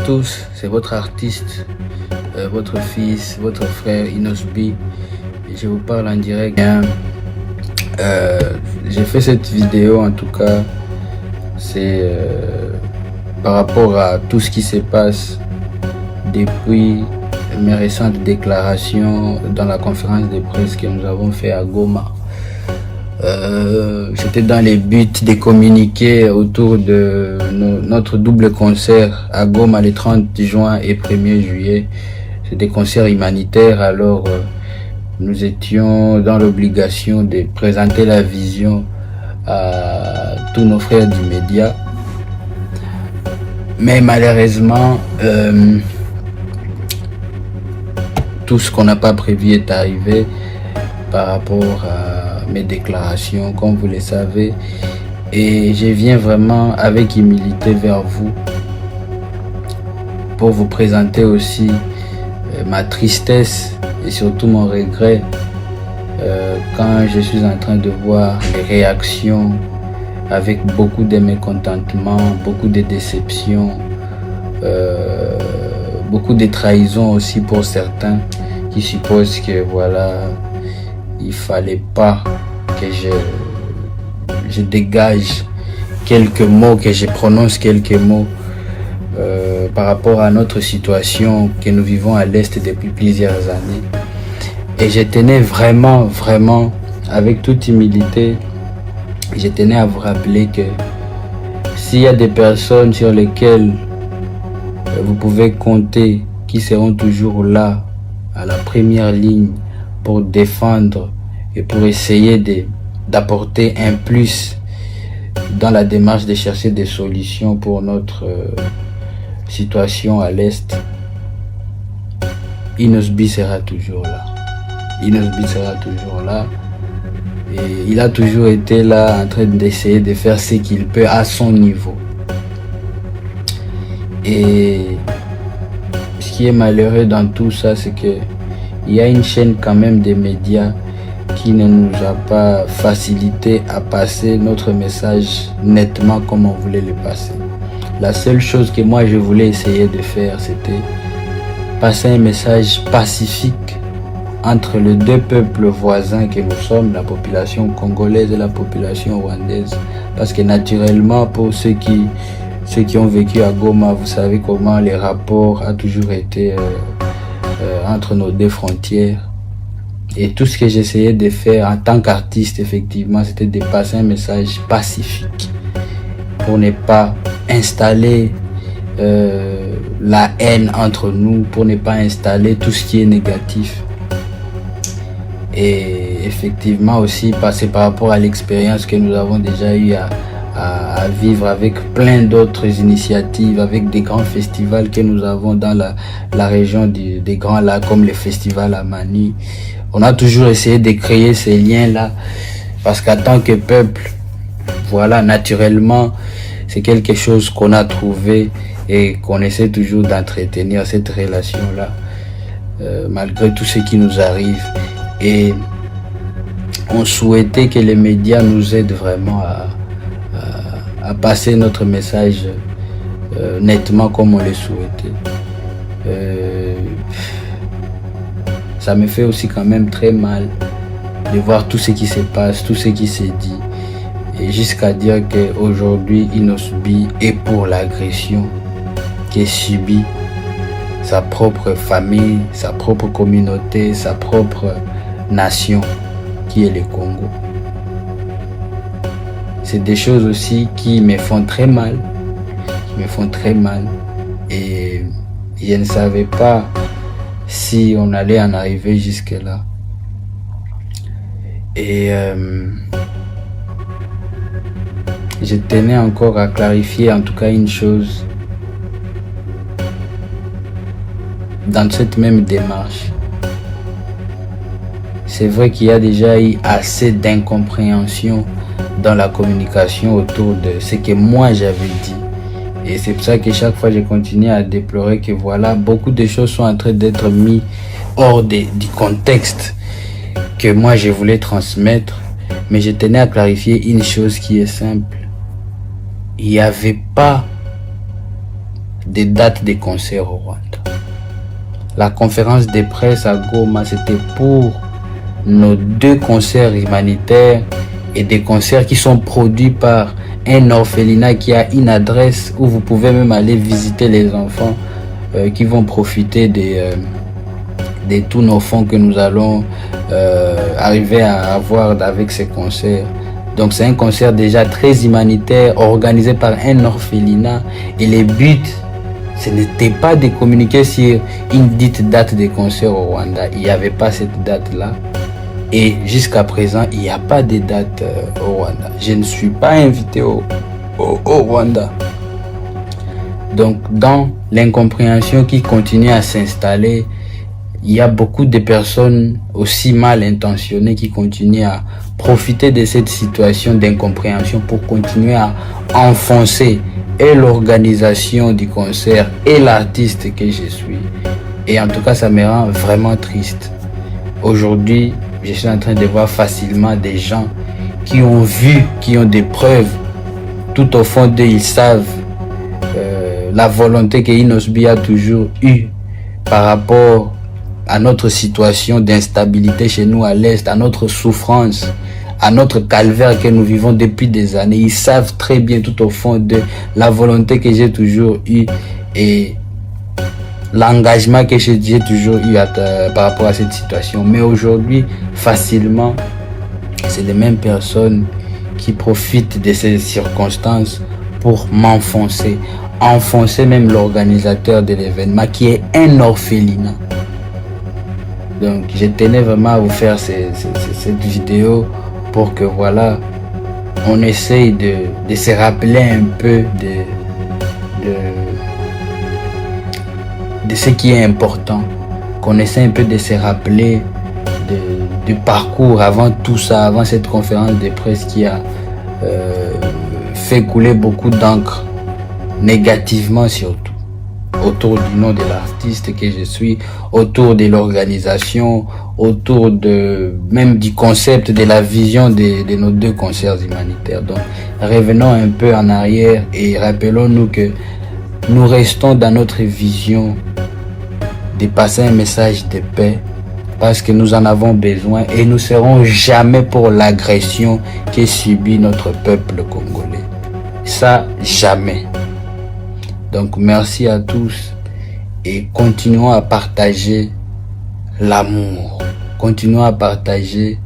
tous, c'est votre artiste, votre fils, votre frère Inosbi. Je vous parle en direct. J'ai fait cette vidéo en tout cas, c'est par rapport à tout ce qui se passe depuis mes récentes déclarations dans la conférence de presse que nous avons fait à Goma. C'était dans les buts de communiquer autour de notre double concert à Goma le 30 juin et 1er juillet. C'est des concerts humanitaires, alors nous étions dans l'obligation de présenter la vision à tous nos frères du média. Mais malheureusement, tout ce qu'on n'a pas prévu est arrivé par rapport à mes déclarations, comme vous le savez. Et je viens vraiment avec humilité vers vous pour vous présenter aussi ma tristesse et surtout mon regret quand je suis en train de voir les réactions avec beaucoup de mécontentement, beaucoup de déception, beaucoup de trahison aussi pour certains qui supposent que voilà, il fallait pas que je dégage quelques mots, que je prononce quelques mots par rapport à notre situation que nous vivons à l'Est depuis plusieurs années. Et je tenais vraiment, avec toute humilité, je tenais à vous rappeler que s'il y a des personnes sur lesquelles vous pouvez compter, qui seront toujours là, à la première ligne, pour défendre et pour essayer d'apporter un plus dans la démarche de chercher des solutions pour notre situation à l'Est, Inosbi sera toujours là. Inosbi sera toujours là. Et il a toujours été là en train d'essayer de faire ce qu'il peut à son niveau. Et ce qui est malheureux dans tout ça, c'est que il y a une chaîne quand même des médias qui ne nous a pas facilité à passer notre message nettement comme on voulait le passer. La seule chose que moi je voulais essayer de faire, c'était passer un message pacifique entre les deux peuples voisins que nous sommes, la population congolaise et la population rwandaise. Parce que naturellement, pour ceux qui ont vécu à Goma, vous savez comment les rapports ont toujours été entre nos deux frontières. Et tout ce que j'essayais de faire en tant qu'artiste, effectivement, c'était de passer un message pacifique pour ne pas installer la haine entre nous, pour ne pas installer tout ce qui est négatif. Et effectivement aussi passer par rapport à l'expérience que nous avons déjà eu à vivre avec plein d'autres initiatives, avec des grands festivals que nous avons dans la région des Grands Lacs, comme le festival à Mani. On a toujours essayé de créer ces liens-là, parce qu'en tant que peuple, voilà, naturellement, c'est quelque chose qu'on a trouvé et qu'on essaie toujours d'entretenir cette relation-là, malgré tout ce qui nous arrive. Et on souhaitait que les médias nous aident vraiment à passer notre message nettement comme on le souhaitait. Ça me fait aussi quand même très mal de voir tout ce qui se passe, tout ce qui s'est dit, et jusqu'à dire qu'aujourd'hui Inosbi est pour l'agression qui est subie sa propre famille, sa propre communauté, sa propre nation qui est le Congo. C'est des choses aussi qui me font très mal, et je ne savais pas si on allait en arriver jusque là. Et je tenais encore à clarifier en tout cas une chose dans cette même démarche. C'est vrai qu'il y a déjà eu assez d'incompréhension dans la communication autour de ce que moi j'avais dit. Et c'est pour ça que chaque fois je continue à déplorer que voilà, beaucoup de choses sont en train d'être mises hors du contexte que moi je voulais transmettre. Mais je tenais à clarifier une chose qui est simple. Il n'y avait pas des dates de concerts au Rwanda. La conférence de presse à Goma, c'était pour nos 2 concerts humanitaires et des concerts qui sont produits par un orphelinat qui a une adresse où vous pouvez même aller visiter les enfants qui vont profiter de tous nos fonds que nous allons arriver à avoir avec ces concerts. Donc c'est un concert déjà très humanitaire organisé par un orphelinat et le but, ce n'était pas de communiquer sur une dite date de concert au Rwanda. Il n'y avait pas cette date-là. Et jusqu'à présent, il n'y a pas de date au Rwanda. Je ne suis pas invité au Rwanda. Donc, dans l'incompréhension qui continue à s'installer, il y a beaucoup de personnes aussi mal intentionnées qui continuent à profiter de cette situation d'incompréhension pour continuer à enfoncer et l'organisation du concert et l'artiste que je suis. Et en tout cas, ça me rend vraiment triste. Aujourd'hui, je suis en train de voir facilement des gens qui ont vu, qui ont des preuves. Tout au fond d'eux, ils savent la volonté que Inosbi a toujours eue par rapport à notre situation d'instabilité chez nous à l'Est, à notre souffrance, à notre calvaire que nous vivons depuis des années. Ils savent très bien tout au fond de la volonté que j'ai toujours eue et l'engagement que j'ai toujours eu par rapport à cette situation. Mais aujourd'hui, facilement, c'est les mêmes personnes qui profitent de ces circonstances pour m'enfoncer. Enfoncer même l'organisateur de l'événement qui est un orphelinat. Donc je tenais vraiment à vous faire cette vidéo pour que voilà, on essaye de se rappeler un peu de ce qui est important, qu'on essaie un peu de se rappeler du parcours avant tout ça, avant cette conférence de presse qui a fait couler beaucoup d'encre, négativement surtout, autour du nom de l'artiste que je suis, autour de l'organisation, autour même du concept, de la vision de nos 2 concerts humanitaires. Donc revenons un peu en arrière et rappelons-nous que nous restons dans notre vision de passer un message de paix parce que nous en avons besoin et nous ne serons jamais pour l'agression que subit notre peuple congolais. Ça, jamais. Donc merci à tous et continuons à partager l'amour. Continuons à partager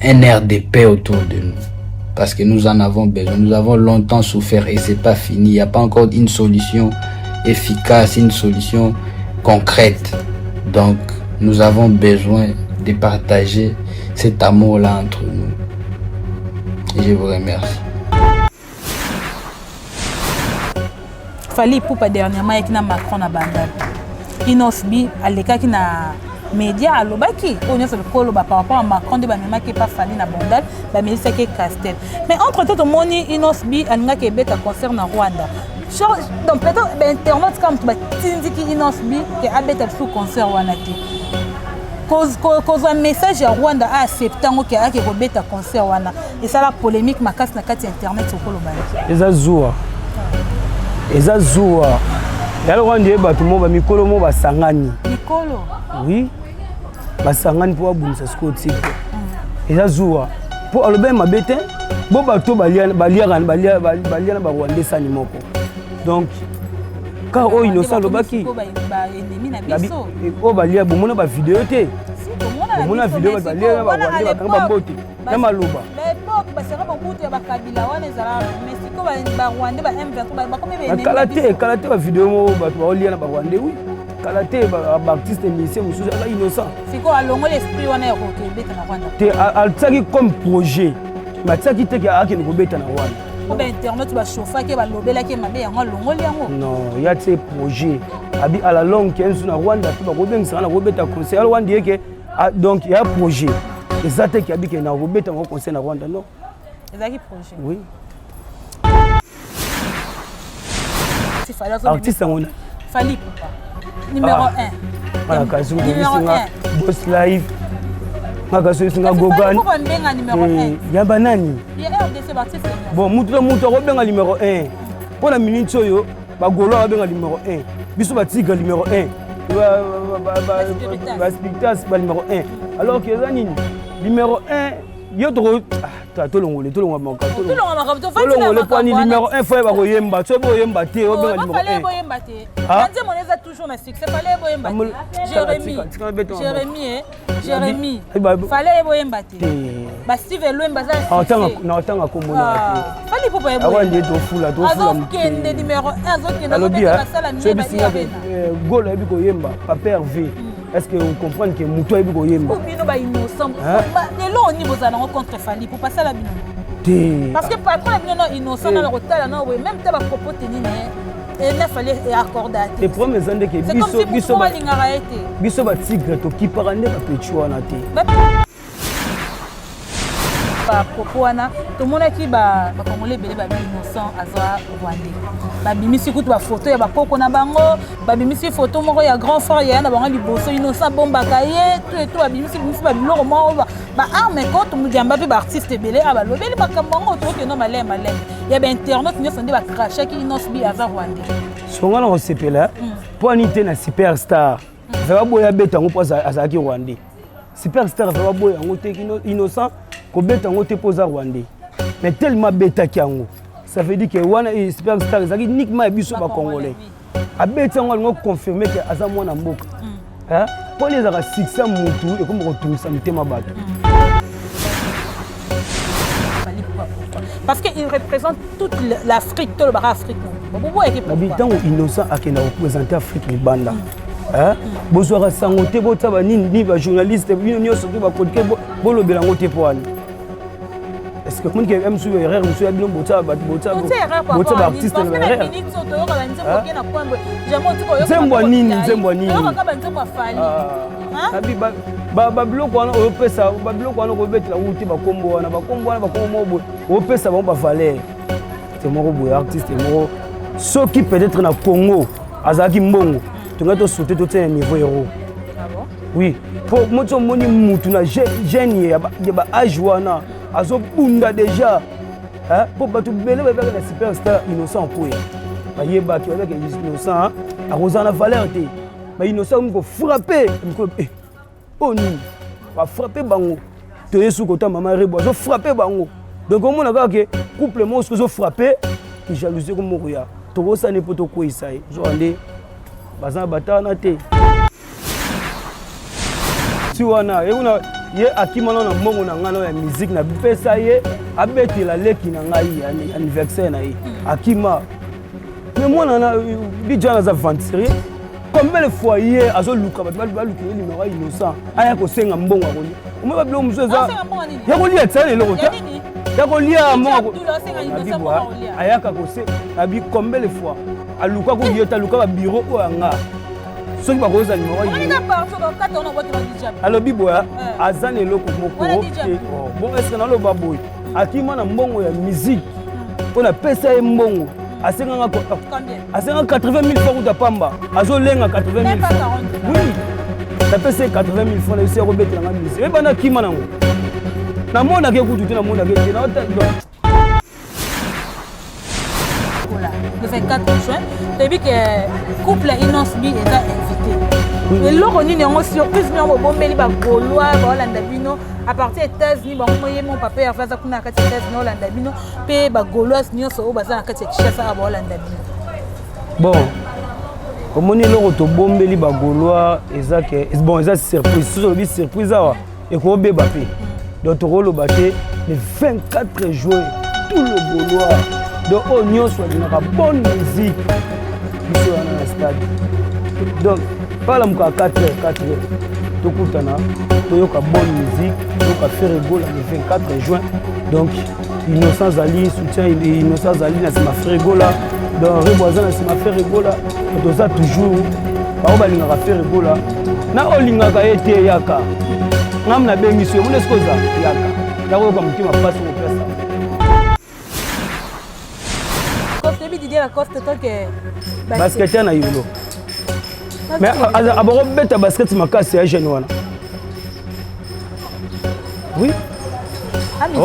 un air de paix autour de nous. Parce que nous en avons besoin. Nous avons longtemps souffert et c'est pas fini. Il n'y a pas encore une solution efficace, une solution concrète. Donc, nous avons besoin de partager cet amour-là entre nous. Et je vous remercie. Fali Poupa dernièrement avec Macron à Bandal. Inosbi alekaki na média alobaki on est sur le colo par rapport à Macron de bamema qui pas Fali na Bandal ba melisa ke Castel. Mais entre tout moni Inosbi alinga ke beta concert na Rwanda. Donc peut-être internet comme tu tindiki Inosbi que abeta sous concert wanati. Cause un message à Rwanda à septembre qui a beta concert wana et ça la polémique makas na kati internet sur colo ba. Ezazua. Eza zuwa yalo wandi bato mo ba mikolo mo basangani mikolo oui basangani po abunisa skoti eza zuwa po alobe mabete bo bato balia na ba Rwanda sani moko donc ka o innocent lobaki o balia bomona ba vidéo te bomona vidéo balia na ba Rwanda bakanga mbote na maloba kalate ba vidéo mo bato baolia na ba Rwanda oui kalate ba artiste musicien mususu ala innocent siko alongo l'esprit wana ko beta na Rwanda te altsaki comme projet matsaki te ki akene ko beta na Rwanda ko ba internet ba chauffa ke ba lobela ke mabe yango longo liango non ya te projet abi à la longue kenzu na Rwanda to ba ko bengisa na ko beta concert al Rwanda yeke donc il y a un projet exact qui habite na Robert en concert na Rwanda non ezaki projet oui si fallait artiste ngona Fali Poupa numéro 1 voilà kazu boss live ngaka so singa gogan ya banani bon mutu akobenga numéro 1 mpona minute oyo bagolo akobenga numéro 1 biso batiga numéro 1 baspectas ba numéro 1 alors que eza nini numéro 1 yo tolongole pani numéro 1 foye bakoyemba so boyemba te obenga numéro 1 Jérémy fallait boyemba te ba Steve Lwemba za naotanga komona fallait popa yebo awandi tofula azokende numéro 1 azokende basala mieba gol ayebi koyemba papa Hervé. Est-ce que vous comprenez que Moutou est bien? Bino ba innocent. Lelo oni bozana contre Fali pour passer la bino. Parce que patron la bino innocent dans le hôtel là même ta ba propos tenir et ne fallait accorder. Les premières années que biso ba tigre to ki parande ba petchua na te. Ba propos wana to mona ki ba congolais belé ba innocent azwa rwandais. Ba bimisi kutu ba photo ya ba koko na bango, ba bimisi photo moko ya grand frère ya na bango liboso innocent bomba kaye tout ba bimisi ba biloko mo ba arme ko to mujamba pe ba artiste belé aba lobeli ba kambango to ke no malem. Ya ba internet nyo sonde ba crash ki innocent bi azwa rwandais. Songa na sepela po anite na superstar. Va boya beta ngo poza azaki rwandais. Superstar va boya ngo te innocent ko beta ngo te poza rwandais. Mais tellement beta ki yango. Ça veut dire que wana superstar ezaki uniquement biso ba congolais. Abeti yango ngo confirmer que aza mwana mboka. Hein? Pour les ara 600 mutu et comme retourner mutema bato. Parce qu'il représente toute l'Afrique, tout le bar Afrique. Habitant innocent a qui représenter l'Afrique du Banda. Bonsoir sangote bota ba ni ba journaliste ni surtout ba code bolo belango te poani. Est-ce que monde qui aime sur erreur monsieur abino bota ba artiste na erreur. Zembo nini. Abi ba biloko wana opesa ba biloko wana ko betela uti ba kombo wana mobo opesa ba valeur. C'est mon robot artiste mo ceux qui peut-être na Congo azaki mbongo tunga sauter tout un niveau héros. Ah bon? Oui, pour moto moni mutu na jeune ya ba âge wana azo bunda déjà. Hein? Pour batu belé ba la superstar innocent ko ya. Ba yeba ki avec innocent a rozana valeur te. Ba innocent ko frapper ko oni va frapper bango. Te yesu kota mama rebo azo frapper bango. Donc on mona ka ke couple mo zo frapper ki jalousie ko moya. To bosa ne poto ko isai. Zo ande bazan batana te si wana ye akimana na mbongo na ngana ya musique na pesa ye abeti la leki na ngai anniversaire na ye akima mais moi na bijana za venturier combien de fois ye azo luka ba luka ye numéro innocent aya ko senga mbongo akoli o meba bilo muso za ya ko lia tsane loko ta ya ko lia mo aya ka ko se abi combien de fois aluka ko yeta luka ba bureau o anga soki ba koza numéro yi alobi boya azane loko moko bon est-ce que na lo baboy akima na mbongo ya musique pona pesa ye mbongo asenga 80 000 francs de pamba azo lenga 80 000 francs oui la pesa 80 000 francs le sero betela nga musique e bana kima nango na mona ke kutu na mona ke na ota le 24 juin, tu dis que couple Innocent Bi est invité. Et là, on a une surprise, mais on a bombé les Gaulois, Hollande-Bino, à partir des États-Unis, mon papa a fait ça pour les États-Unis, Hollande-Bino, puis les Gaulois, ils sont basés à Hollande-Bino. Bon, comme on est là, on a bombé les Gaulois, bon, c'est surprise, c'est surprise, et qu'on a bébé. Donc, on a bâti le 24 juin, tout le Gaulois. Donc, on a une bonne musique ici dans le stade. Donc, pas la 4 heures. Tout le monde a une bonne musique, on a fait rigolo le 24 juin. Donc, Innocent Zali, soutien Innocent Zali, c'est ma frère rigolo. Donc, Reboisin, c'est ma frère rigolo. Donc, ça toujours, on a fait rigolo. Na olinga ka ete yaka. Ngam na be mission, on est ce que ça yaka. Là, on va me passe au place. Basket na yolo mais aboro beta basket makasi ya jeune wana Oui. Ah, mais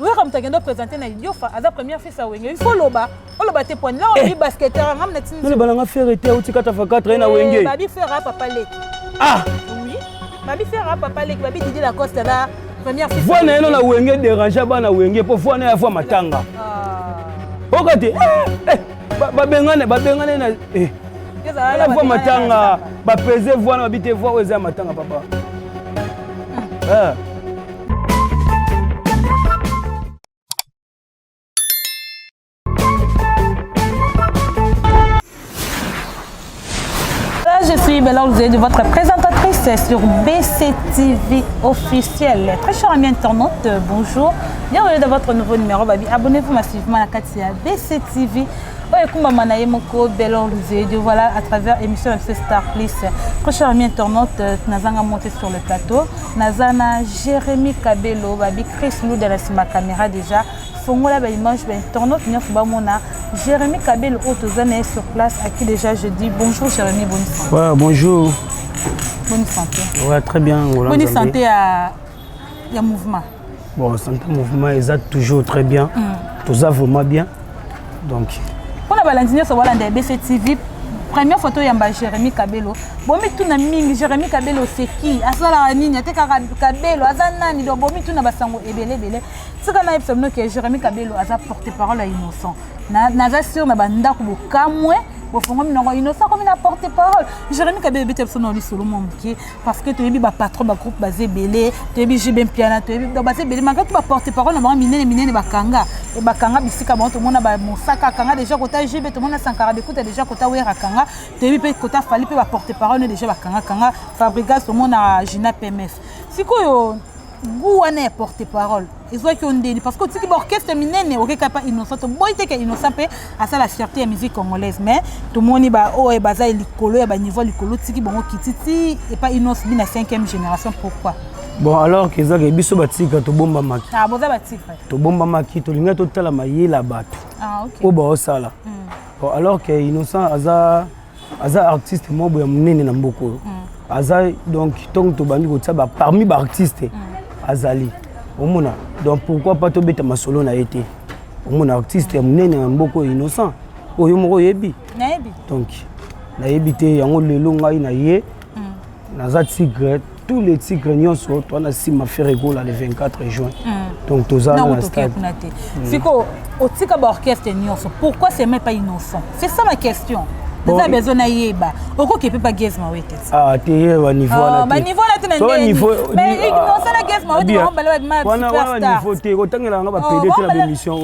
oui, comme tu as présenté na Idiofa, à la première fille ça il faut loba. On loba tes points là, on dit basketteur, ngam na tin. Non, balanga faire été au tika ta fa 4 na wenge. Babi fera papa lek. Ah. Oui. Babi fera papa lek, babi Didi Lacoste là, première fille. Voilà non na wenge déranger ba na wenge pour voir na fois matanga. Ah. Okati. Ba bengane na la fois matanga, ba peser voir na bité voir oza matanga papa. Ah. Je suis Bella de votre présentatrice sur BCTV officiel. Très chers amis internautes, bonjour. Bienvenue dans votre nouveau numéro. Abonnez-vous massivement à la Katia BCTV. Voilà, à travers l'émission MC Star Plus. Très chers amis internautes, nous avons monté sur le plateau. Nous avons Jérémy Kabelo, Chris Lou de la caméra déjà. Fongola ba image ba internaute nyof ba mona Jérémy Kabelo autozane sur place à qui déjà je dis bonjour Jérémy, bonne santé. Ouais, bonjour. Bonne santé. Ouais, très bien. Bonne santé à mouvement. Bon, santé mouvement est toujours très bien. Tout ça vraiment bien. Donc pour la balandine sur voilà de BCTV. Première photo yamba Jérémy Kabelo. Bomi tuna mingi Jérémy Kabelo c'est qui? Asala nini ate Kabelo azanani do bomi tuna basango ebele bele. Sika na epsomno que Jérémy Kabelo aza porte-parole à innocent. Naza sur na banda ko bokamwe bo fongo minongo innocent comme na porte-parole. Jérémy Kabelo bete epsono li solo momki parce que toyebi ba patron ba groupe basé belé, toyebi jibem piana, toyebi do basé belé manga to ba porte-parole na ba minene bakanga e bakanga bisika ba to mona ba mosaka kanga déjà kota jibe to mona sankara bekuta déjà kota wera kanga toyebi pe kota fali pe ba porte-parole déjà bakanga kanga fabrica to mona Gina PMF. Sikoyo Gouane porte-parole. Ils ont dit parce que si l'orchestre minene aurait pas innocent, bon il était innocent peu à ça la fierté de la musique congolaise mais tout le monde ba oh et baza likolo et ba niveau likolo tiki bon kititi et pas innocent bien la 5e génération pourquoi? Bon alors que ça biso batika to bomba maki. Ah boza batika. To bomba maki to linga to tala mayela bato. Ah OK. O ba osala. Bon alors que innocent aza artiste mobo ya munene na mboko. Aza donc donc to bandi ko tsaba parmi ba artistes. Azali omona donc pourquoi pas to beta masolo na été omona artiste munene na mboko innocent oyo moko yebi nayebi donc nayebi te yango lelo ngai na ye naza tigre tous les tigres nyonso to na sima ferregola le 24 juin donc toza na stade siko otika ba orchestre nyonso pourquoi c'est même pas innocent c'est ça ma question. Vous avez besoin d'ayeba. Pourquoi qu'il peut pas gagner ma week-end? Ah, t'es au niveau là. Ma niveau là, tu n'as niveau. Mais il non ça la gagner ma week-end. On va le mettre ma superstar. Niveau t'es autant que là on va payer de la émission.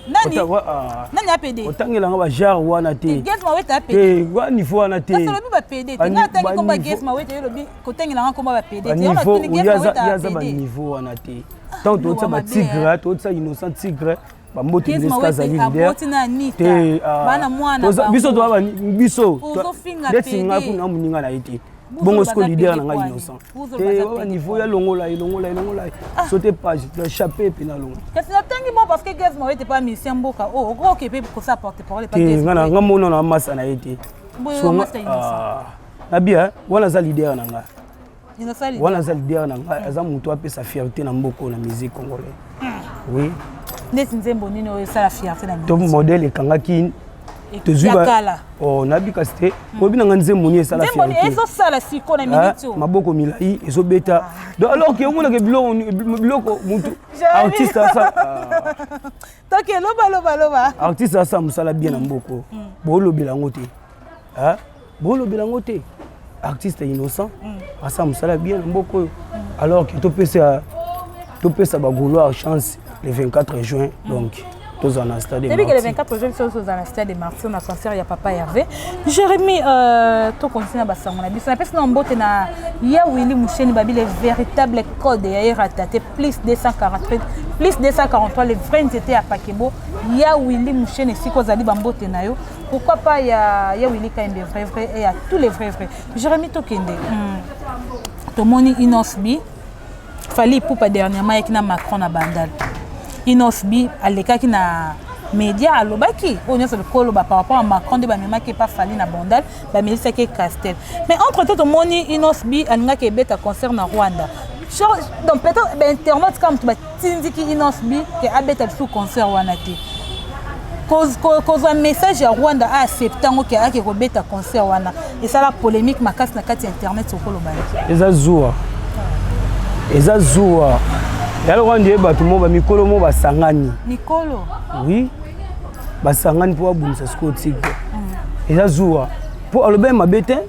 Nani? Nani a payé? Autant que là on va jar wana t'es. Gagner ma week-end a payé. Wa niveau na t'es. Ça le va payer. Tu n'as pas comme gagner ma week-end le bi. Autant que là on va payer. Niveau yaza ba niveau wana t'es. Tant tout ça ba tigre, tout ça innocent tigre. Ba moti deska za leader te bana mwana biso to biso desinga kuna muninga na ite bongo sko leader na ngai innocent te wa niveau ya longola sauter page le chapeau puis na longo qu'est-ce que tangi bon parce que gaz moi était pas mission mboka oh gros que peut ça porter parole pas gaz ngana ngamona na massa na ite so na bien wana za leader na ngai innocent wana za leader na ngai aza muto apesa fierté na mboko na musique congolaise oui. Ça la fierté na to modèle ekangaki tozwa oh nabika ste obina nganze moni ça la fierté ezo sala siko na minute maboko milai ezo beta donc alors que omona ke biloko mutu artiste ça donc loba artiste ça musala bien na mboko bolo bilango te hein bolo bilango te artiste innocent asa musala bien na mboko alors que to pesa ba gouloir chance le 24 juin donc tous en stade. Depuis que le 24 juin, nous sommes dans le stade de Marseille, on a concert, il y a Papa Hervé. Jérémy, tu continues à faire mon avis. Ça fait que il y a Willy Moucheni Babi, le véritable code de Ratate, plus 243, plus 243, les vrais étaient à Pakebo. Il y a Willy Moucheni, si vous allez Bambote Nayo. Pourquoi pas il y a Willy Kainde vrai et il y a tous les vrais. Jérémy Tokende, Tomoni Inosbi, Fali Poupa dernièrement avec Macron à Bandal. Inosbi, à l'écart qui na média à l'obaki, on est sur le col par rapport à Macron de Bamema qui pas Fali na Bandal, Bamélissa qui est Castel. Mais entre temps, Tomoni Inosbi, à l'nga qui est bête à concert na Rwanda. Donc peut-être internet comme tu vas t'indiquer Inosbi qui a bête sous concert Wanati. Cause un message à Rwanda a accepté que a qui rebête à concert wana et ça la polémique ma casse na carte internet sur le bal. Eza zoua. Yalo Rwanda bato mo ba mikolo mo ba sangani. Mikolo. Oui. Ba sangani pour abunisa skoti. Eza zoua. Pour alobe mabete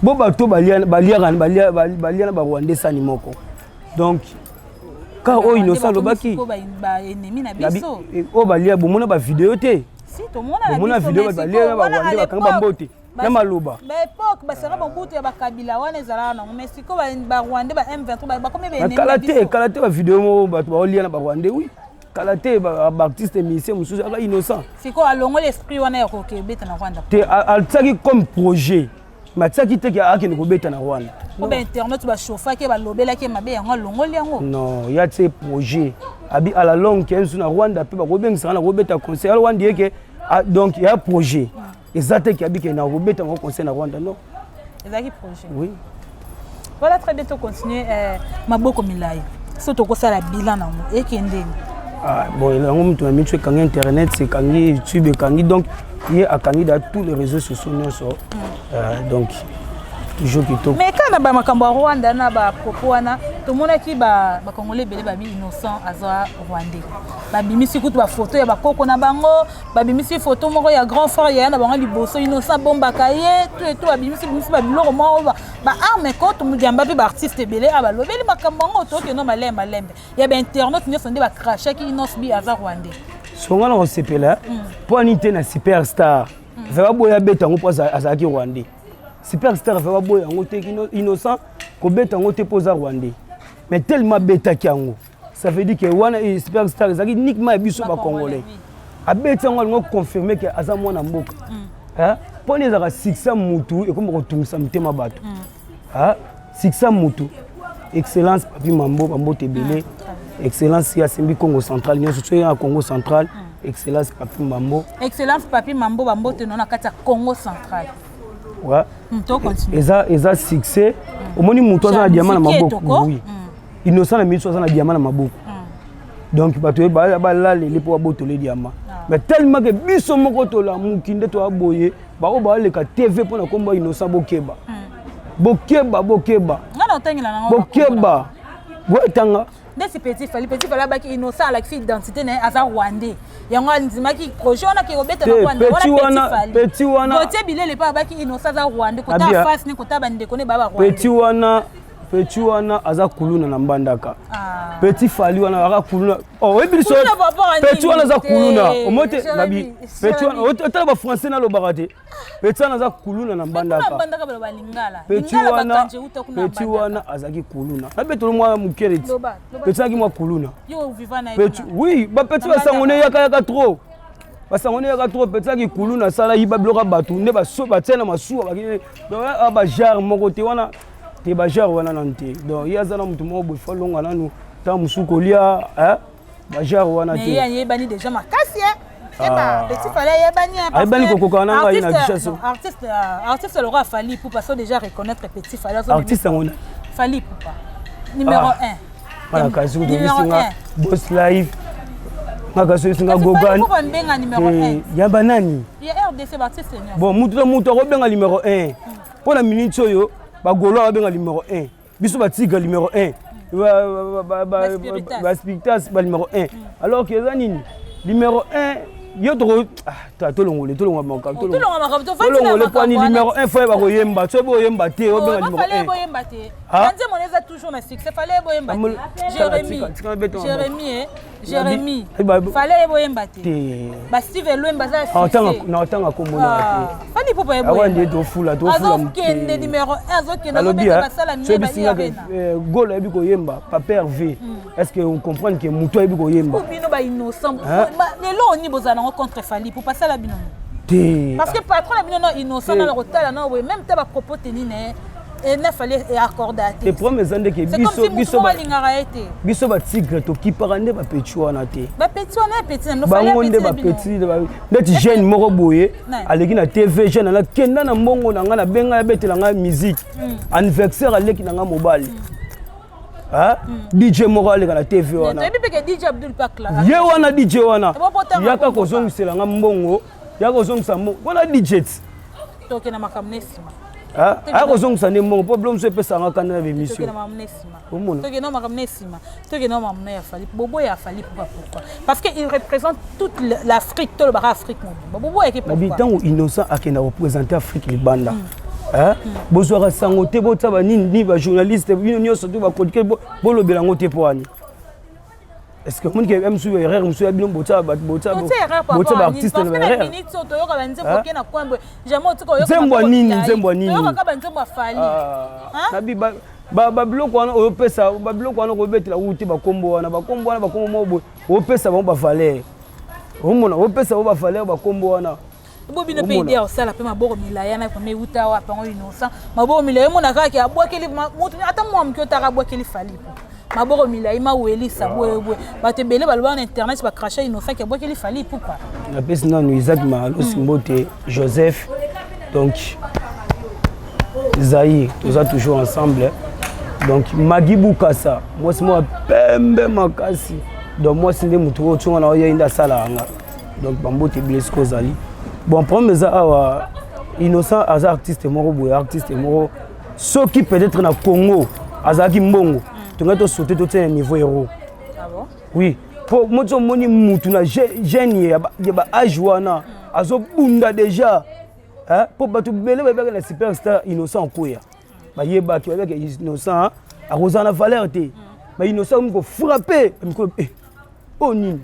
bo bato balia ba Rwanda sani moko. Donc car o innocent lobaki. Ba ennemi na biso. O balia bo mona ba vidéo te. Si tout le monde a vidéo balia ba Rwanda ba kanga mbote. Na maloba. Ba époque ba sera bonbutu ya ba kabila wana ezala na Mexico ba Rwanda ba M23 ba comme ennemi. Kalate ba vidéo mo bato ba olia na ba Rwanda oui. Kalate ba artiste musicien mususu ala innocent. Siko alongo l'esprit wana ya ko beta na Rwanda. Te altsaki comme projet. Matsaki te ki akene ko beta na Rwanda. Ko ba internet ba chauffa ke ba lobela ke mabe yango longo liango. Non, ya tse projet. Abi à la longue kenzu na Rwanda pe ba ko bengisa na ko beta concert Rwanda yeke donc il y a projet. Exactement qui habite na Robert en concert na Rwanda non. Ezaki projet. Oui. Voilà très bientôt continuer maboko milai. Surtout ko sala bilan na mo ekendeni. Ah bon il a un peu mis sur internet c'est kangi YouTube kangi donc il est à kangi dans tous les réseaux sociaux donc toujours qui top. Mais quand na ba makambo Rwanda na ba propos wana to mona ki ba congolais belé ba bi innocent azwa rwandais. Ba bimisi kutu ba photo ya ba koko na bango, ba bimisi photo moko ya grand frère ya na bango liboso innocent bomba kaye tout ba bimisi ba biloko mo ba arme ko to mujamba pe ba artiste belé aba lobeli makambo ngo to ke no malemba lembe. Ya ba internet nyo sonde ba crash ki innocent bi azwa rwandais. Songa na sepela pour anité na superstar. Va boya beta ngo poza azaki rwandais. Superstar fait boy yango te innocent ko beta ngo te poza rwandais. Mais tellement beta ki yango. Ça veut dire que wana superstar ezaki uniquement biso ba congolais. A beta ngo ngo confirmer que aza mwana mboka. Hein? Poni ezaka 600 mutu et comme retungisa mutema bato. Hein? 600 mutu. Excellence papi mambo tebele. Excellence ya Simbi Congo central, nyo so ya Congo central. Excellence papi mambo. Excellence papi mambo te nona kata Congo central. Ouais. Eza succès. Au moins mutu za diamant na maboko. Oui. Innocent na miso za na diamant na maboko. Donc bato ba la les po boto les diamants. Mais tellement que biso moko to la mukinde to aboye, ba o ba le ka TV pour na komba innocent bokeba. Bokeba. Ngana otengela nango. Bokeba. Botanga. Desi petit fali baki innocent la fi identité na aza rwandais. Yango nzima ki projet wana ki obeta na Rwanda wala petit wana bote bilele pa baki innocent za Rwanda kota face ni kota bande kone baba Rwanda petit wana aza kuluna na mbandaka petit fali wana aka kuluna oh ebiso petit wana za kuluna omote nabi petit wana otala ba français na lo barate petit wana za kuluna na mbandaka petit wana azaki kuluna na beto mwa mukereti petit aki mwa kuluna yo vivana oui ba petit ba sangone yaka trop basangone yaka trop petit ki kuluna sala yiba bloka batu ne ba so ba tsena masuwa ba ba jar moko te wana te ba jar wana nante donc yaza na mutu mo bo folonga nanu ta musuko lia ba jar wana te mais yebani déjà makasi petit fallait yebani parce bani kokoka na ngai na bichaso artiste le roi Fali pour passer déjà reconnaître petit fallait artiste ngona Fali Poupa numéro 1 voilà kazi ko bisinga boss live makaso singa gogan ko benga numéro 1 ya banani ya RDC artiste senior bon mutu ko benga numéro 1 pour la minute oyo ba golo ba benga numéro 1 biso ba tiga numéro 1 ba spectacle ba numéro 1 alors que ça nini numéro 1 yo to longole le point numéro 1 fois ba koyemba so bo yemba te o benga numéro 1 fallait boyemba te nze moneza toujours na succès fallait boyemba Jérémy Jérémy fallait boyemba te ba Steve Lwemba za na otanga komona te fallait pour boyemba awandi to fula azokende numéro 1 azokende azobeta basala mieba yabena gol ebi koyemba papa Hervé est-ce que on comprend que muto ebi koyemba bino ba innocent lelo oni bozana contre Fali pour passer la bino parce que patron la bino non innocent na rotala na we même ta ba propos tenine et ne fallait accorder les premiers années que biso ba tigre to ki parande ba petit wana te ba petit wana petit no fallait ba petit ndeti jeune moko boye aleki na TV jeune na kenda na mbongo na nga na benga ya betela nga musique anniversaire aleki na nga mobile DJ moko aleka na TV wana DJ Abdul Pakla ye wana DJ wana yaka kozongisela nga mbongo yaka kozongisa mbongo wana DJ toke na makamnesima akozongisa nde mbongo po biloko mosu epesanga kanda na bémission Bobo ya Fali pourquoi parce qu'il représente toute l'Afrique tout le bar Afrique Bobo est pourquoi ntango innocent akenda représenter Afrique libanda bozwaka sango te botaba nini ba journaliste bino nyonso to ba chroniqueur bolobela ngo te po ani est-ce que mon qui aime sur erreur monsieur bino botaba artiste na erreur nzembo nini nabi ba biloko wana opesa ba biloko wana ko betela uti ba kombo wana mo opesa ba valeur omona opesa ba valeur ba kombo wana bobi no pays dia osala pe maboko milaya na me uta wa pango innocent maboko milaya mona kaki abwakeli mutu ata mwa mki otaka abwakeli Fali maboko milaya maweli sabwe batebele balwa na internet ba cracher innocent ki abwakeli Fali pourquoi na pesi na Isaac Malos Mbote Joseph donc Zaï tous a toujours ensemble donc Magui Boukassa moi c'est moi pembe makasi donc moi c'est mutu otunga na oya inda sala nga donc Bambote Blesco Zali. Bon, premier ça, innocent, as artiste moro, artiste moro. Ceux qui peut-être na Congo, azaki mbongo, tu vas te sauter tout un niveau héros. Ah bon? Oui. Pour moi, tu moni mutu na génie, yaba ajouana, azo bunda déjà. Hein? Pour batu bele bebe na superstar innocent koya. Ba yeba ki avec innocent, a rosana valeur te. Ba innocent ko frapper, ko oh nini.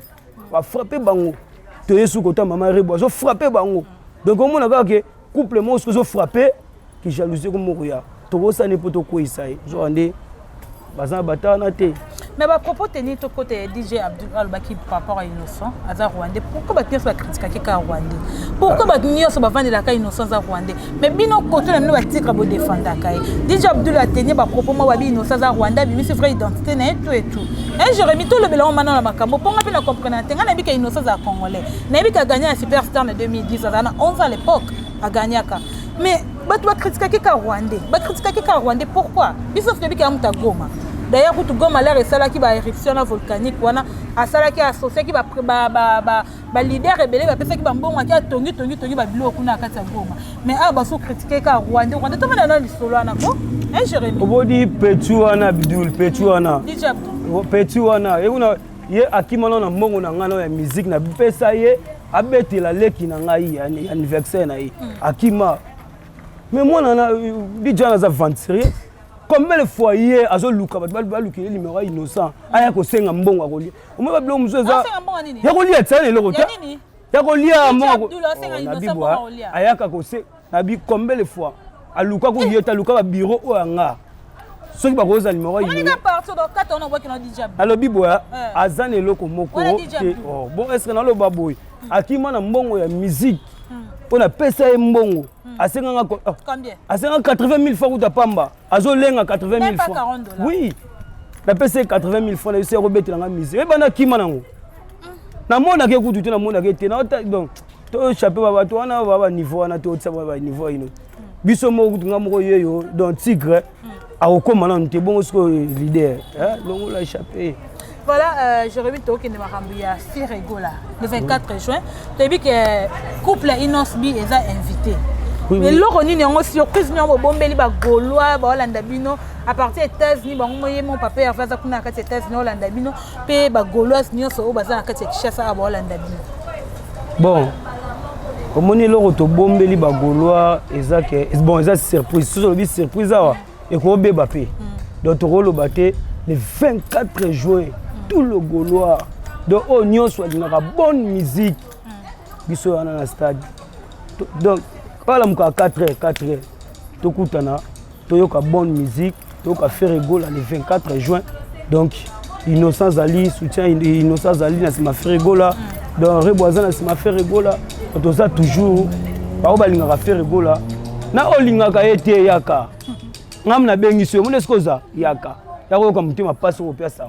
Va frapper bango. Sous côté maman rebo zo frapper bango donc on a que couple mo zo frapper qui jalousie comme moria to ça ne peut to ko isai zo ande bazan batana te mais ba propos tenir to côté DJ Abdul Albaki par rapport à innocent aza rwandais pourquoi ba tiens ba critiquer ka rwandais pourquoi ba nyonso ba vendre la ka innocent za rwandais mais bino côté na bino ba tigre bo défendre kai DJ Abdul a tenir ba propos mo ba bi innocent za rwandais bi c'est vrai identité na tout un Jérémy tout le belon maintenant la makambo ponga pe na comprendre tenga na bi ka innocent za congolais na bi ka gagner la superstar en 2010 à 11 à l'époque a gagné ka mais ba tu critiquer ka rwandais pourquoi biso fait bi ka muta Goma. D'ailleurs, pour tout Goma, l'air est ça qui va éruption volcanique. Wana, à ça qui associé qui va leader rebelle, va penser qui va bon, qui a tongi va bloquer kuna kata Goma. Mais ah bah sous critiquer car Rwanda, tout le monde dans l'histoire là, non? Hein, Jérémy. Obodi Petuana Abdul, Petuana. DJ Abdul. Petuana. Et on a ye akimana na mbongo na ngano ya musique na pesa ye abetela leki na ngai anniversaire na ye. Akima. Mais moi na DJ na za venturier. Combien de fois hier azo luka baluki numéro innocent aya ko senga mbongo akoli omwe babilo muzoza ya kolia tsane le kota ya kolia mbongo na bibwa aya ka ko se na bi combien de fois aluka ko yeta luka ba bureau o anga soki ba koza numéro innocent on est parti dans 4 ans on voit que na DJ alo bibwa azane loko moko bon est-ce que na lo baboy akima na mbongo ya musique on a pesa mbongo asenga combien asenga 80 000 francs ou pamba azolenga 80 000 francs oui la pesa 80 000 francs c'est robetela nga mise e bana kima nango na mona ke kutu te na mona ke te na donc to chaper baba to wana baba niveau wana to tsa baba niveau ino biso mo kutu nga moko yeyo donc tigre a okoma na nte bongo sko leader longo la chaper. Voilà, Jérémy Toki de Marambouya, Firegola, le 24 juin. Tu as vu que le couple Inosbi est invité. Mais l'oroni n'est pas surprise, mais on va bomber les Gaulois, Holandabino, à partir des États-Unis, mon papa a fait un peu de États-Unis, Holandabino, puis les Gaulois, ils sont au bazar à Chassa à Holandabino. Bon, comme on est là, on va bomber les Gaulois, bon, c'est surprise, c'est surprise, et qu'on va bapé. Donc, on va le battre le 24 juin. Tout le Gaulois donc oh nyonso alingaka bonne musique biso wana na stade donc kala muka 4h tokutana toyoka bonne musique toyoka faire rigolo le 24 juin donc Innocent Zali soutient Innocent Zali na sima faire rigolo donc reboisan na sima faire rigolo to ça toujours ba balingaka faire rigolo na olingaka ete yaka ngam na bengiso yo mona sikoza yaka yako ka mutima passe au pesa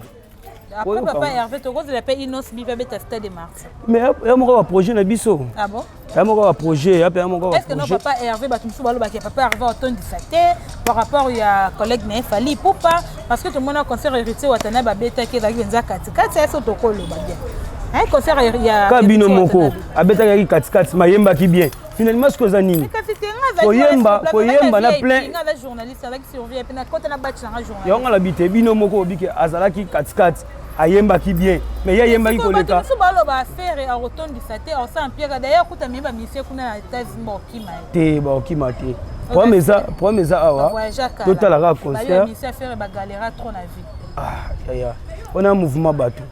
après papa Hervé to cause la paix Innocent bi beta stade de Mars mais ya moko ba projet na biso ah bon ya moko ba projet ya pa moko ba est-ce que non papa Hervé ba tumsu balo ba ki papa Hervé automne 17 par rapport ya collègue na Fali Poupa parce que tout le monde a concert héritier watana ba beta ki za benza kati ya so tokolo ba bien hein concert ya kabino moko abeta ki kati mayemba ki bien finalement ce que za nini koyemba na plein nga journaliste avec survie pe na kota na batch na journaliste yo ngala bite bino moko biki azalaki kati ayemba ki bien mais ya yemba ki koleka so balo ba faire a rotonde disate au sans pierre d'ailleurs kuta memba monsieur kuna na États-Unis okima te ba okima te promesa awa total ra concert monsieur faire ba galera trop na vie ah ya on a un mouvement bateau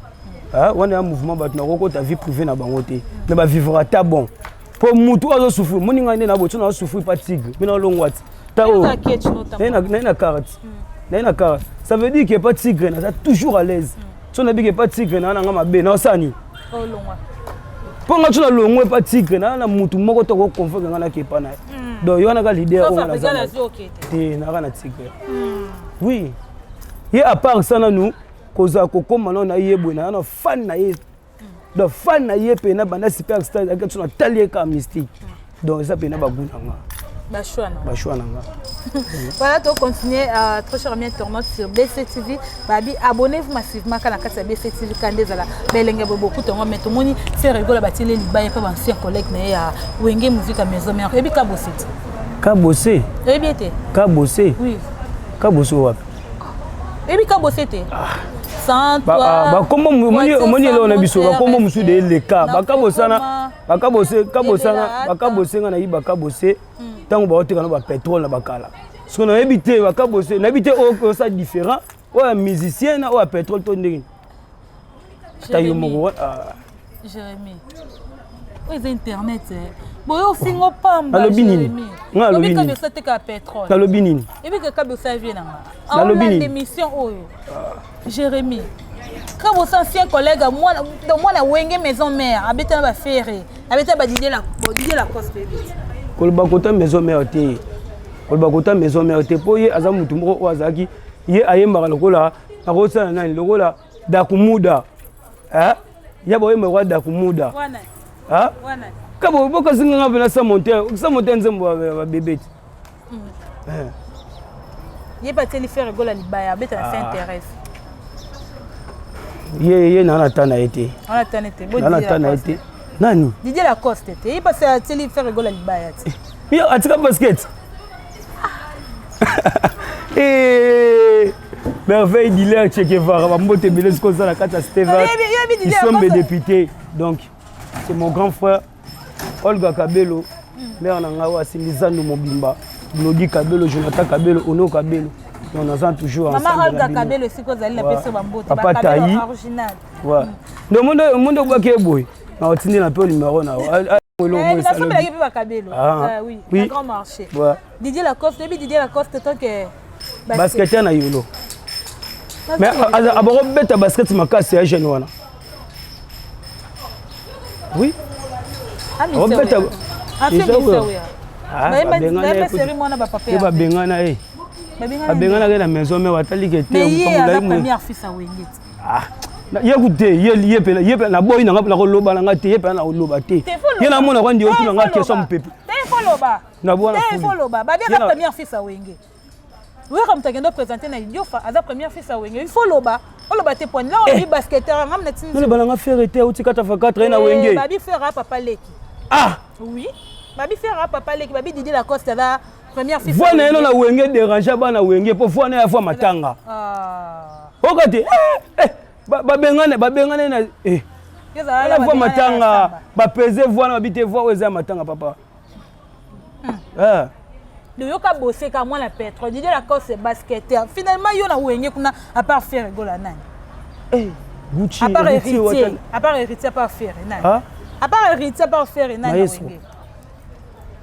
on a un mouvement bateau na kokota vie privée na bango te mais ba vivra ta bon pour mutu azo souffrir moninga ndena botu na souffrir pas tigre mais na longwat ta o na carte ça veut dire que pas tigre na toujours à l'aise so na bige pas tigre na nga mabe na osani o longwa ponga tuna longwe pas tigre na mutu moko to ko confort nga na kepa na donc yo na ka leader on na za te na kana tigre oui et à part ça na nous koza ko koma na yebwe na fan na ye donc fan na ye pe na bana superstar ak tuna talie ka mystique donc ça pe na baguna nga bashwana nga voilà to continuer très cher ami internaute sur BCTV babi abonnez-vous massivement quand la carte BCTV kandezala belenge beaucoup to mais to moni c'est rigolo batile libaye pa ancien collègue na ya wenge musique à maison mère ebi ka bossé ebi te ka bossé oui ka bossé wapi ebi ka bossé te sans toi ba kombo moni lo na biso ba kombo musu de leka ba ka bossana ba ka bossé nga na yiba ka bossé tango ba otika na ba pétrole na bakala parce que na habité ba ka bossé na habité au ça différent ou un musicien ou un pétrole to ndenge ta yo moko Jérémy oui internet boyo singo pamba alobi nini nga alobi nini ka te ka pétrole alobi nini et puis que ka bossa vie na nga alobi nini émission oyo Jérémy quand vos anciens collègues moi na wenge maison mère abeta ba ferré abeta ba Didier la coste koloba kota maison mère te koloba kota maison mère te po ye aza mutu moko o azaki ye ayembaka lokola akosala nani lokola dakumuda ya boye mwa dakumuda wana kabo boka singa ngave na sa monter nzembo ba bébé ye pas teli faire gola libaya beta na fait intéresse ye na tana été on a tana été bon na tana été nani Didier Lacoste te il passe à teli faire gola libaya te yo atika basket merveille dealer Che Guevara ba mbote belez ko za na kata Steva ils sont des députés donc c'est mon grand frère Olga Kabelo mère na ngawa Silizano Mobimba Lodi Kabelo Jonathan Kabelo Ono Kabelo on attend toujours ensemble maman Olga Kabelo siko zali na pesa ba mbote ba Kabelo original ouais le monde ba ke boy na otindi na pe numéro na la femme la ba Kabelo oui le grand marché Didier Lacoste Didier Lacoste tant que basketeur na yolo mais aboro beta basket makasi ya jeune wana oui beta babengana ye babengana ke na maison me watali ke te ye pe na boyi na koloba na nga te ye pe na koloba te ye na mona kwa ndi otuna nga question mpepe na bona première fils à Wenge. Oui, comme tu as présenté na Idiofa, à la première fils à Wenge, il faut loba. On loba te point là, on dit basketteur, on a dit. Non, balanga faire été au tika tafa 4 na Wenge. Babi fera papa Leki. Ah. Oui. Babi fera papa Leki, babi Didier Lacoste là, première fils. Voi na na Wenge déranger bana Wenge pour fois na fois matanga. Ah. Okate. Babengana na la fois matanga, ba peser voi na babite voi oza matanga papa. De yoka bossé ka moi la pétrole Didier Lacoste basketteur finalement yo na Wenge kuna à part faire rigola nani Gucci, à part héritier, héritier, à part héritier, à part faire, à part héritier, à part faire, maestro.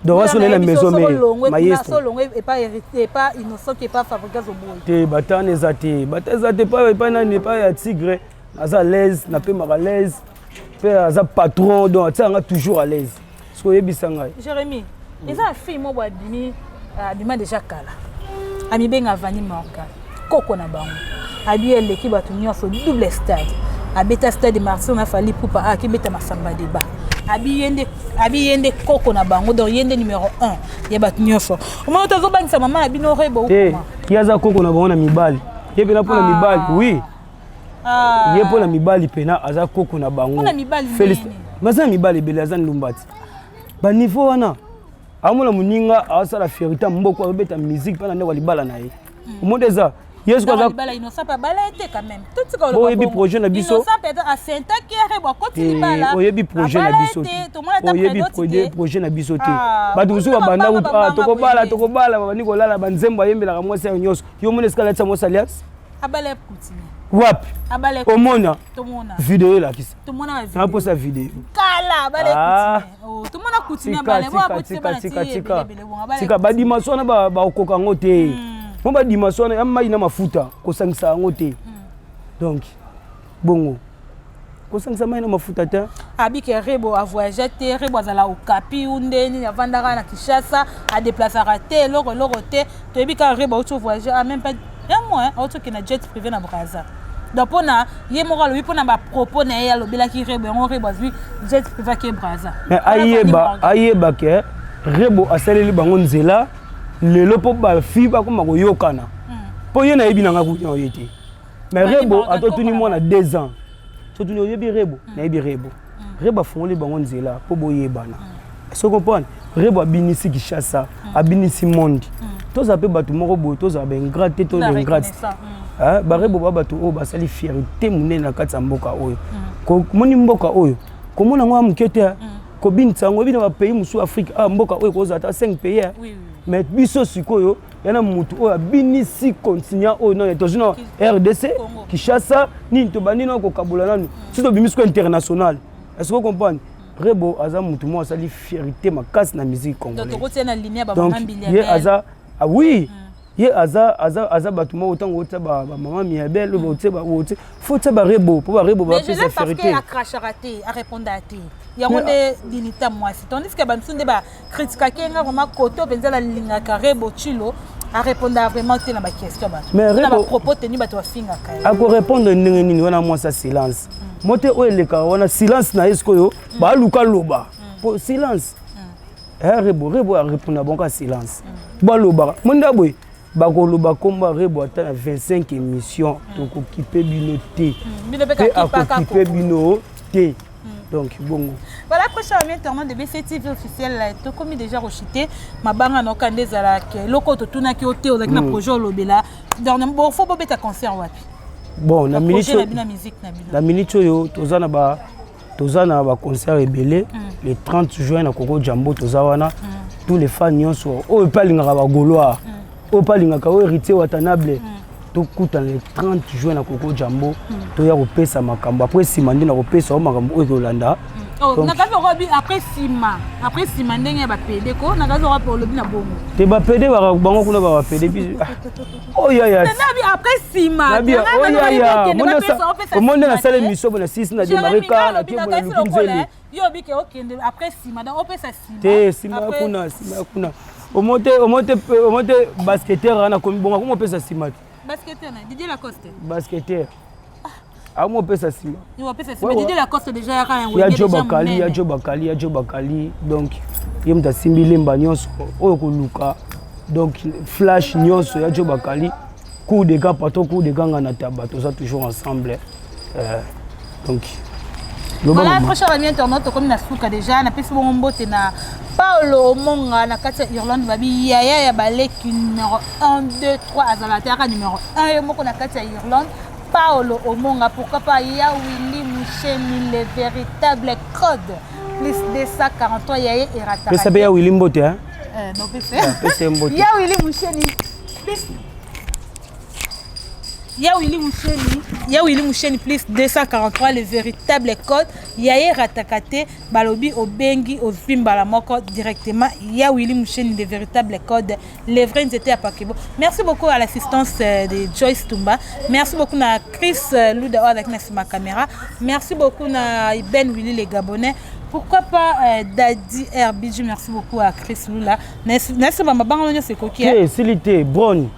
Donc, on est la maison, mais maestro. Et pas héritier, pas innocent, qui n'est pas fabriqué au bout. Te batane zate, batane zate pas n'est pas tigre, à l'aise, n'a pas mal à l'aise, à patron, donc tu es toujours à l'aise. Jérémy, ils ont une fille, moi, Abima déjà kala. Ami benga vani morka. Koko na bango. Abi l'équipe a tenu sur double stade. Abeta stade de Marseille on a fallu pour pas qui beta masamba débat. Abi yende koko na bango donc yende numéro 1. Ya batenu so. Au moment où bank sa maman abi no rebo. Qui a za koko na bango na mibali. Yebe na pour na mibali. Oui. Yebe pour na mibali pena aza koko na bango. Na mibali. Félicitations. Maza mibali belazan lumbati. Ba niveau wana amona muninga asala fierté mboko abeta musique pana ndeko libala na ye omodeza yesu kwaza libala innocent pa bala été quand même tout ce qu'on oyebi projet na biso innocent peut-être à Saint qui rebo koti libala oyebi projet na biso oyebi projet na biso te bato musu babanda tokobala babandi kolala banzembo ayembelaka mwasi ya nyonso yo mona esika latisa mwasi alias abala continue wapi omona vidéo la kisa tomona na posa vidéo kala bale continue tomona continue bale tika badimension na ba okoka ngo te mo badimension ya mai na mafuta kosangisa ngo te donc bongo kosangisa mai na mafuta te abike rebo a voyager te rebo azala okapi undeni avandaka na Kinshasa a déplacera te loko te to ebika rebo auto voyager a même pas un mois auto qui na jet privé na Brazza donc pona ye moko lobi pona ba propos na ye alobela ki rebo ngo rebo azwi jet privé ke Brazza mais ayeba ke rebo asaleli bango nzela lelo po ba fi ba koma koyokana po ye na yebi na ngaku yo yete mais rebo atotuni mwana 2 ans totuni yebi rebo na yebi rebo fongoli bango nzela po boyebana so comprendre rebo abinisi Kinshasa abinisi monde toza pe bato moko boye toza ba ingrate to ingrate ba rebo ba bato o basali fierté munene na kati ya mboka oyo ko moni mboka oyo ko mona ngwa mukete ko binisa ngo bina ba pays musu Afrique mboka oyo ko za ta 5 pays mais biso sikoyo yana mutu oyo abinisi continent oyo na tozuna RDC Kinshasa ni to banino ko kabula nanu sito bimisko international est-ce que vous comprenez rebo aza mutu mo asali fierté makasi na musique congolaise donc ko na ligne ba mambili ye aza oui ye aza bato mo autant ota ba maman miabel ou ota ba ota faut ta ba rebo pour ba rebo ba faire sa fierté mais je parce que a cracharaté a répondre à té ya ngone dinita moi c'est tandis que ba nsunde ba critique kenga vraiment koto penza la linga rebo chilo a répondre vraiment té na ba question ba mais rebo propos tenu ba to finga kai a ko répondre ndenge nini wana moi ça silence moté o eleka wana silence na esko yo ba luka loba pour silence rebo a répondre bon ka silence ba loba monda boy bakoloba komba rebo ata na 25 émissions donc occupé bino te occupé bino te donc bongo voilà prochain internet de BCTV officiel to comme déjà rechuté mabanga no kande zala ke loko to tuna ki ote ozaki na projet olobela dernier bon faut bobeta concert wapi bon na minute na minute yo tozana ba concert ebele le 30 juin na Koko Jambo tozawana tous les fans nyonso o palingaka ba goloa o palingaka o héritier Watanabe to kuta le 30 juin na Koko Jambo to ya kopesa makambo après simandi na kopesa o makambo o kolanda na kazo robi après sima ndenge ba PD ko na kazo robi olobi na bongo te ba PD ba bango kuna ba PD bi oh ya nabi après sima oh ya monde na salle mission na 6 na démarrer ka na kibo na lukinzeli yo bi ke okende après sima donc opesa sima te sima kuna omote basketteur na komi bonga comment pesa sima basketteur na Didier Lacoste basketteur amo pesa sima yo pesa sima Didier Lacoste déjà ya kan ya Joe Bakali donc yemta simbile mba nyonso oyo koluka donc flash nyonso ya Joe Bakali coup de gars pato coup de gars na taba tout ça toujours ensemble donc voilà prochain ami internaute comme na suka déjà na pesi bon mbote na Paolo Omonga na kati Irlande babi ya baleki numéro 1 2 3 azalata numéro 1 moko na kati Irlande Paolo Omonga pourquoi pas ya Willy Moucheni le véritable code plus 243 yaye erata pesa be ya Willy Mbote hein non pesa Mbote ya Willy Moucheni plus Ya Willy Moucheni plus 243 le véritable code Yaye Ratakate Balobi Obengi Ozimbala Moko directement Ya Willy Moucheni le véritable code les vrais étaient à Pakebo. Merci beaucoup à l'assistance de Joyce Tumba. Merci beaucoup à Chris Louda avec ma caméra. Merci beaucoup à Ben Willy les Gabonais. Pourquoi pas Daddy RBG. Merci beaucoup à Chris Lula. Merci beaucoup. Silité Bron.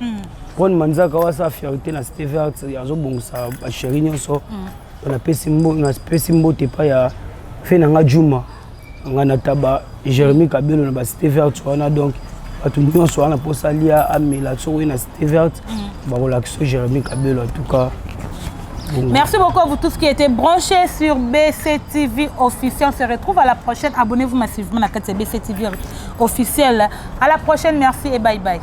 Bron Manzaka wasa fierté na Cité Verte yazo bongsa ba chéri nyonso. On a pesimbo te pa ya Fenanga Juma. Ngana taba Jérémy Kabelo na ba Cité Verte wana donc batu nyonso wana posalia amela tso na Cité Verte ba relaxer Jérémy Kabelo en tout cas. Merci beaucoup à vous tous qui étaient branchés sur BCTV officiel. On se retrouve à la prochaine. Abonnez-vous massivement à BCTV officiel. À la prochaine, merci et bye bye.